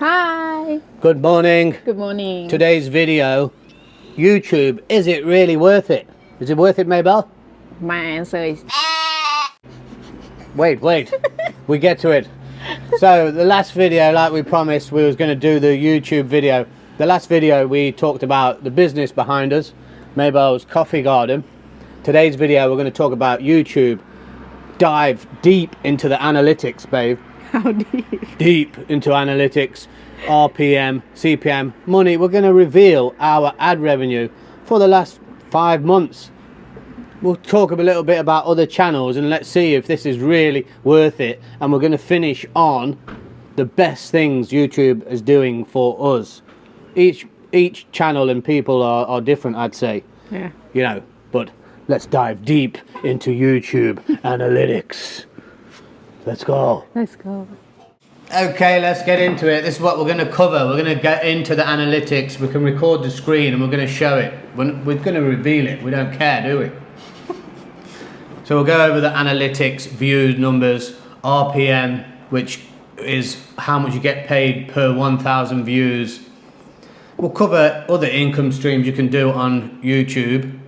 Hi. Good morning. Good morning. Today's video, YouTube, is it really worth it? Is it worth it, Maybell? My answer is Wait, we get to it. So the last video, like we promised, we was going to do the YouTube video. The last video we talked about the business behind us, Maybell's coffee garden. Today's video we're going to talk about YouTube. Dive deep into the analytics, babe. how deep? Deep into analytics, RPM, CPM, money. We're going to reveal our ad revenue for the last 5 months. We'll talk a little bit about other channels and let's see if this is really worth it. And we're going to finish on the best things YouTube is doing for us. Each channel and people are different, I'd say. Yeah. You know, but let's dive deep into YouTube analytics. Let's go. Let's go. Okay, let's get into it. This is what we're going to cover. We're going to get into the analytics. We can record the screen and we're going to show it. We're going to reveal it. We don't care, do we? So we'll go over the analytics, views, numbers, RPM, which is how much you get paid per 1,000 views. We'll cover other income streams you can do on YouTube.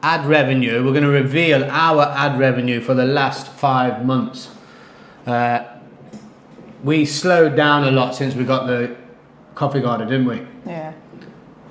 Ad revenue. We're going to reveal our ad revenue for the last 5 months. We slowed down a lot since we got the coffee garden, didn't we? Yeah.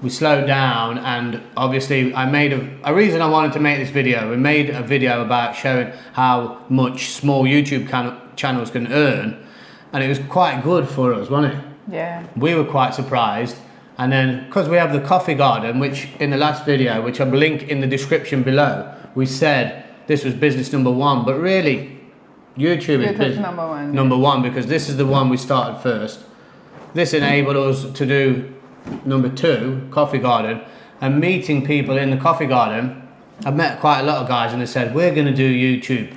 We slowed down, and obviously I made a reason I wanted to make this video. We made a video about showing how much small YouTube channels can earn, and it was quite good for us, wasn't it? Yeah. We were quite surprised. And then because we have the coffee garden, which in the last video, which I'll link in the description below, we said this was business number 1, but really YouTube is business number one because this is the one we started first. This enabled us to do number 2, coffee garden, and meeting people in the coffee garden. I've met quite a lot of guys and they said, we're going to do YouTube.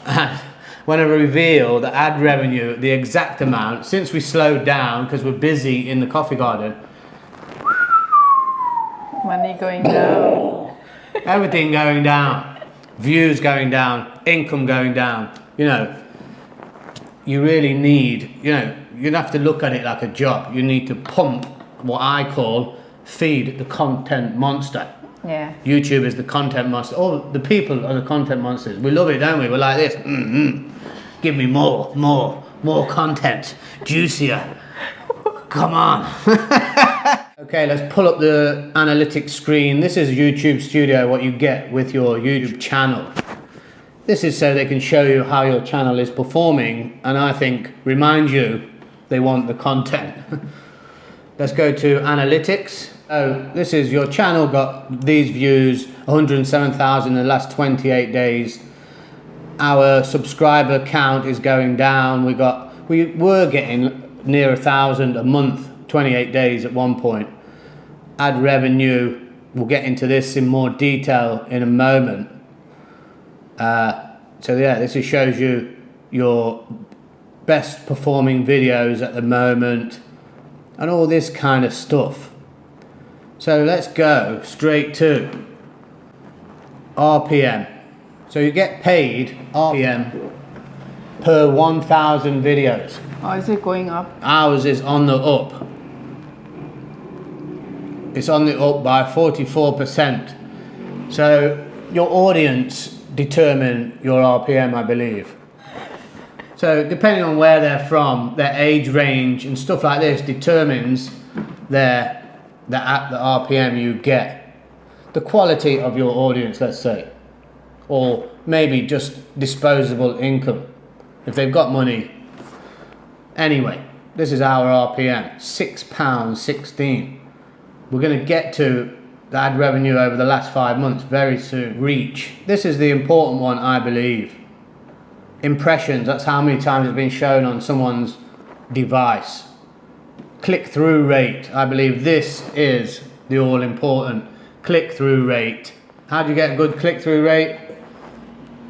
And when I reveal the ad revenue, the exact amount, since we slowed down because we're busy in the coffee garden. Money going down. Everything going down. Views going down. Income going down. You know, you really need, you'd have to look at it like a job. You need to pump what I call feed the content monster. Yeah. YouTube is the content monster. All the people are the content monsters. We love it, don't we? We're like this. Give me more content. Juicier. Come on. Okay, let's pull up the analytics screen. This is YouTube Studio, what you get with your YouTube channel. This is so they can show you how your channel is performing, and I think remind you they want the content. Let's go to analytics. So this is your channel got these views, 107,000 in the last 28 days. Our subscriber count is going down. We were getting near 1,000 a month, 28 days at one point. Ad revenue, we'll get into this in more detail in a moment. So yeah, this shows you your best performing videos at the moment and all this kind of stuff. So let's go straight to RPM. So you get paid RPM per 1,000 videos. Oh, is it going up? Ours is on the up. It's on the up by 44%. So your audience determine your RPM, I believe. So depending on where they're from, their age range and stuff like this determines the RPM you get. The quality of your audience, let's say, or maybe just disposable income if they've got money. Anyway, this is our RPM, £6.16. We're going to get to the ad revenue over the last 5 months very soon. Reach. This is the important one, I believe. Impressions, that's how many times it's been shown on someone's device. Click-through rate, I believe this is the all-important click-through rate. How do you get a good click-through rate?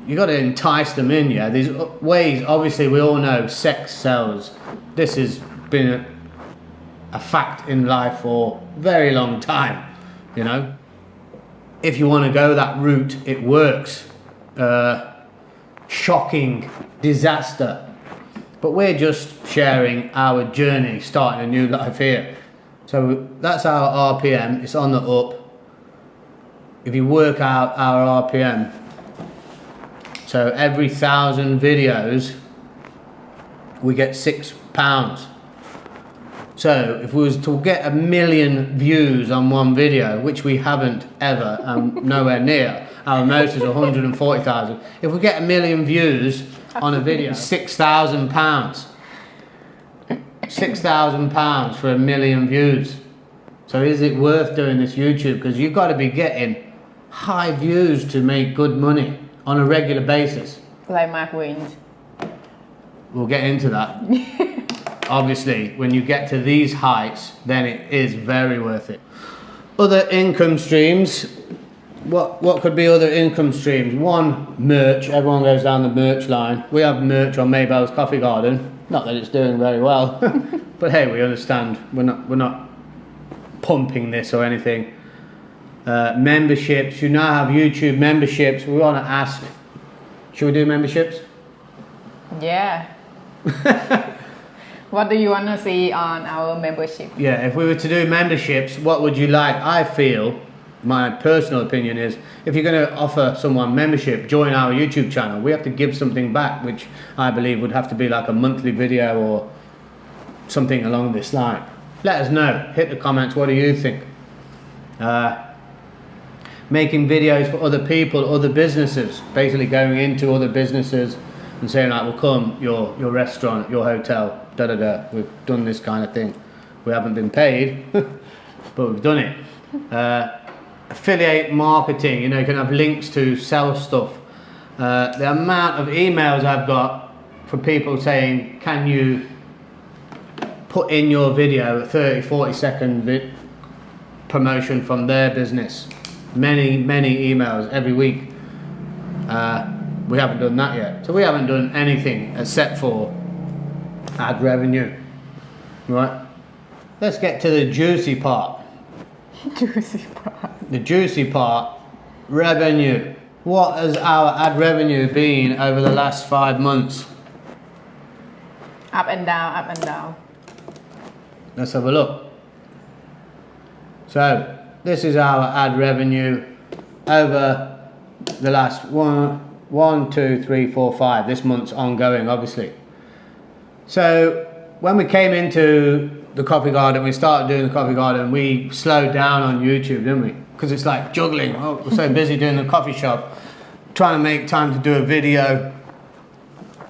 You got to entice them in, yeah. These ways, obviously we all know sex sells. This has been a fact in life for a very long time. If you want to go that route, it works. Shocking disaster But we're just sharing our journey, starting a new life here. So that's our RPM, it's on the up. If you work out our RPM, so every 1,000 videos, we get £6. So if we was to get 1 million views on one video, which we haven't ever, nowhere near, our most is 140,000. If we get 1 million views on a video, £6,000. £6,000 for 1 million views. So is it worth doing this YouTube? Because you've got to be getting high views to make good money on a regular basis. Like Mark Wayne's. We'll get into that. Obviously, when you get to these heights, then it is very worth it. Other income streams. What could be other income streams? One, merch. Everyone goes down the merch line. We have merch on Maybell's Coffee Garden. Not that it's doing very well, but hey, we understand. We're not pumping this or anything. Memberships. You now have YouTube memberships. We want to ask, should we do memberships? Yeah. What do you want to see on our membership? Yeah, if we were to do memberships, what would you like? I feel, my personal opinion is, if you're going to offer someone membership, join our YouTube channel, we have to give something back, which I believe would have to be like a monthly video or something along this line. Let us know. Hit the comments. What do you think? Making videos for other people, other businesses, basically going into other businesses and saying like, well, come, your restaurant, your hotel, da-da-da, we've done this kind of thing. We haven't been paid, but we've done it. Affiliate marketing, you know, you can have links to sell stuff. The amount of emails I've got from people saying, can you put in your video a 30-40 second promotion from their business? Many emails every week. We haven't done that yet. So we haven't done anything except for ad revenue. Right? Let's get to the juicy part. Juicy part. The juicy part, revenue. What has our ad revenue been over the last 5 months? Up and down, up and down. Let's have a look. So this is our ad revenue over the last 1, 2, 3, 4, 5. This month's ongoing, obviously. So when we came into the Coffee Garden, we started doing the Coffee Garden, we slowed down on YouTube, didn't we? Because it's like juggling. Oh, we're so busy doing the coffee shop, trying to make time to do a video.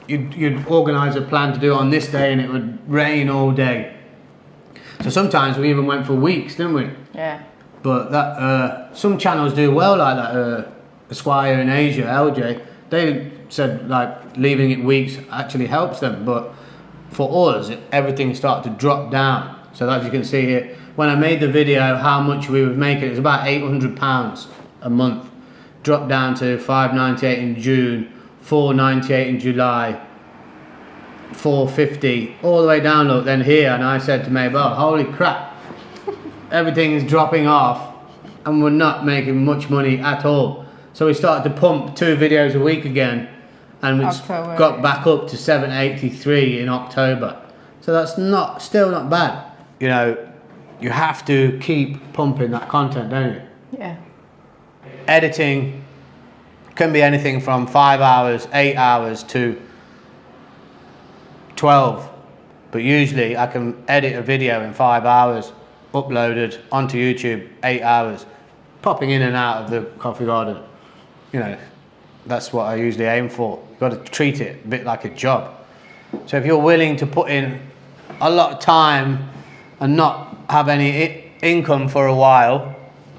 You'd organise a plan to do on this day and it would rain all day. So sometimes we even went for weeks, didn't we? Yeah. But that some channels do well like that. Esquire in Asia, LJ, they said like leaving it weeks actually helps them. But for us, everything started to drop down. So as you can see here, when I made the video how much we would make it was about £800 a month. Dropped down to £5.98 in June, £4.98 in July, £4.50, all the way down, look, then here, and I said to Maybell, holy crap, everything is dropping off and we're not making much money at all. So we started to pump 2 videos a week again, and we got back up to 783 in October. So that's still not bad. You know, you have to keep pumping that content, don't you? Yeah. Editing can be anything from 5 hours, 8 hours to 12. But usually I can edit a video in 5 hours, uploaded onto YouTube, 8 hours, popping in and out of the Coffee Garden. You know, that's what I usually aim for. You've got to treat it a bit like a job. So if you're willing to put in a lot of time and not have any income for a while,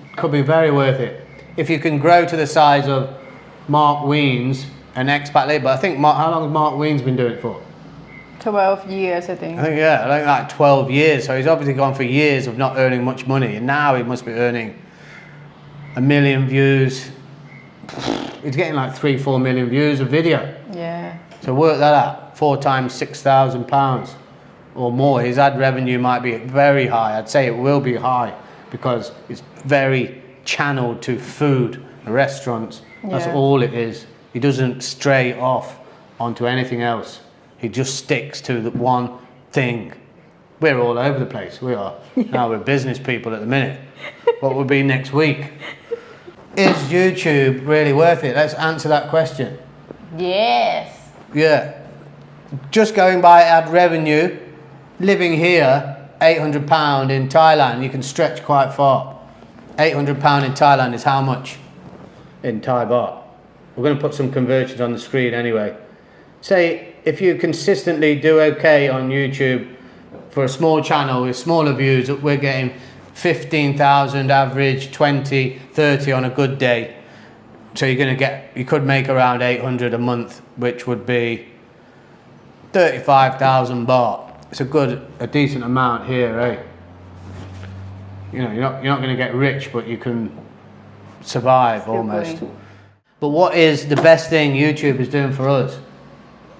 it could be very worth it. If you can grow to the size of Mark Wiens, an expat labor, I think, how long has Mark Wiens been doing it for? 12 years, I think. I think, yeah, I think like 12 years. So he's obviously gone for years of not earning much money, and now he must be earning 1 million views. He's getting like 3-4 million views a video. Yeah. So work that out. 4 times £6,000 or more. His ad revenue might be very high. I'd say it will be high because it's very channeled to food, restaurants. That's all it is. He doesn't stray off onto anything else. He just sticks to the one thing. We're all over the place, we are. Now we're business people at the minute. What will be next week? Is YouTube really worth it? Let's answer that question. Yes. Yeah. Just going by ad revenue, living here, £800 in Thailand, you can stretch quite far. £800 in Thailand is how much in Thai baht? We're going to put some conversions on the screen anyway. Say, if you consistently do okay on YouTube for a small channel with smaller views, we're getting 15,000 average, 20, 30 on a good day. So you're going to get, you could make around 800 a month, which would be 35,000 baht. It's a decent amount here, eh? You know, you're not going to get rich, but you can survive Still almost. going. But what is the best thing YouTube is doing for us?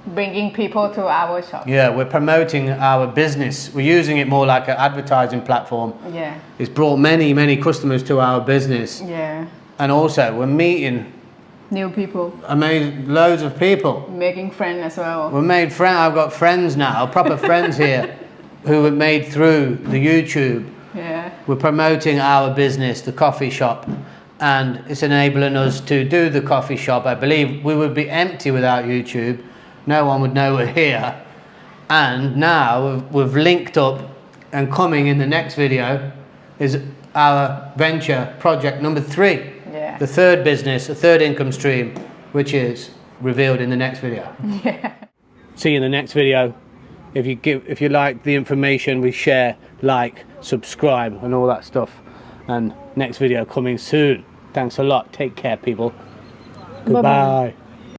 Bringing people to our shop. Yeah, we're promoting our business. We're using it more like an advertising platform. Yeah. It's brought many customers to our business. Yeah. And also, we're meeting New people. loads of people. Making friends as well. We've made friends. I've got friends now, proper friends here, who were made through the YouTube. Yeah. We're promoting our business, the coffee shop, and it's enabling us to do the coffee shop. I believe we would be empty without YouTube. No one would know we're here. And now we've linked up, and coming in the next video is our venture project number 3. Yeah. The third business, the third income stream, which is revealed in the next video. Yeah. See you in the next video. If you like the information we share, like, subscribe and all that stuff. And next video coming soon. Thanks a lot. Take care, people. Goodbye. Bye-bye.